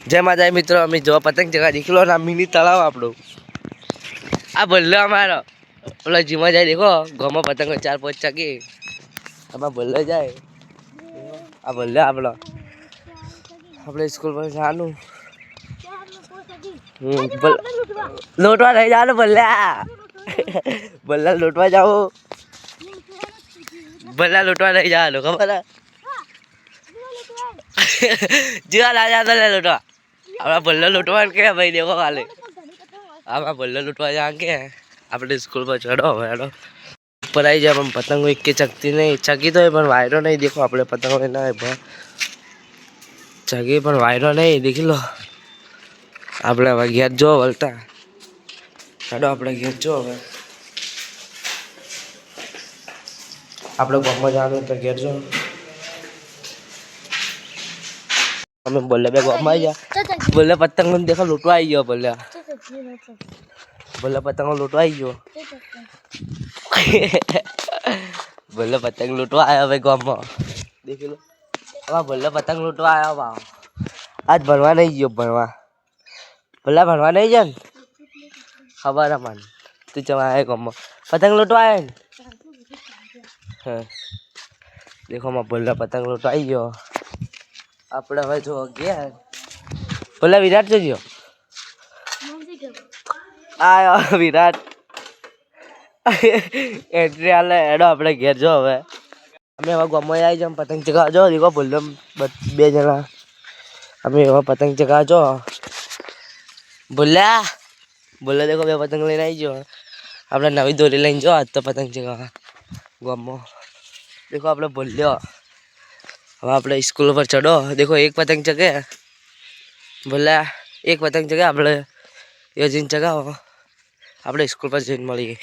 जय माता मित्रों, अमी जो पतंग जगह देख लो ना मिनी तलाव आपड़ो आ बल्लो हमारा बोला जीमा जाए देखो गाँव में पतंग 4-5 चकी अब बल्लो जाए आ बल्लो आपड़ा अपने स्कूल पर जानु लोटवा नहीं जानो बल्ला बल्ला लोटवा जाओ बल्ला लोटवा नहीं जानो खबर है जीवा ला जाता है लोटवा अब बल्ला लोटवा के भाई देखो खाली अब बल्ला लुटवा जाके अपने स्कूल पर चढ़ो हेडो ऊपर आई जब हम पतंग एक के चकती नहीं चकी तो है पर वायरो नहीं देखो अपने पतंग में ना है चकी पर वायरो नहीं देख लो अपने હવે ઘેર જો વળતા હેડો આપણે ઘેર જો હવે આપણે ગામમાં જવાનું તો ઘેર જો અમે બોલે બે ગામમાં આવી જા બોલે પતંગ દેખો લૂંટવા આવી ગયો બોલે बोला पतंग लूटवा आई जो बोला पतंग लूटवा आया भाई गाँव में देख लो अब बोला पतंग लूटवा आया बा आज बनवा नहीं जो बनवा बोला बनवा नहीं जन खबर है मन तू चला आया गाँव में पतंग लूटवा आया हाँ देखो मैं बोला पतंग लूटवा आई जो अपने भाई जो गया बोला विराट से जो आयो विराट एंट्री आले एडो अपने घेर जो हवे हमें હવે ગામમાં આવી જમ પતંગ ચગાવવા જો देखो બોલમ બે જણા અમે હવે પતંગ ચગાવવા જો બોલ્યા બોલે देखो બે પતંગ લઈને આવી જો આપણે નવી દોરી લઈને જો આજ તો પતંગ ચગાવવા ગામમાં देखो આપણે બોલ્યો હવે આપણે સ્કૂલ પર ચડો देखो एक पतंग चगे बोला एक पतंग चगे આપણે ये जिन चगाવો આપણે स्कूल पर जैन मળી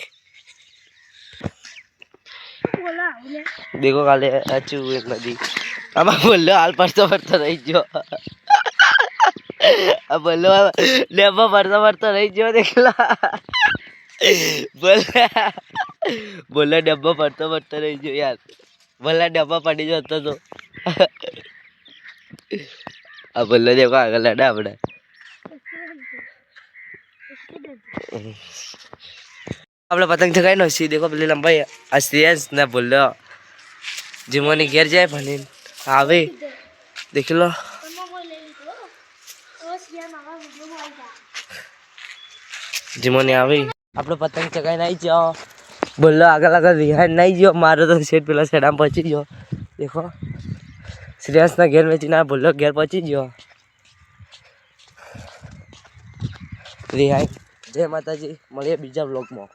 देखो काले अच्छी एक नदी अब बोलो हाल पड़ता पड़ता रही जो अब बोलो डेब्बा पड़ता रही जो देख ला बोला डब्बा पड़ता रही जो यार बोला डब्बा पड़ी जाता तो अब बोलो देखो आगे लड़ा अपने આપણે પતંગ ચગાવી નો સી દેખો પેલી લંબાઈ આસ્તિયાસ ને બોલ્યો જીમોની ઘેર જાય ભણીને આવે દેખ લો જીમોની આવી આપણે પતંગ ચગાવી નહીં જાઓ બોલ્યો આગળ આગળ રિહાઈ નહીં ગયો મારો તો સેટ પેલા સેડામાં પહોંચી ગયો દેખો શ્રેયાસના ઘેર વેચી ના બોલ્યો ઘેર પહોંચી ગયો રિહાઈ जय माता जी મળીએ બીજા વ્લોગમાં।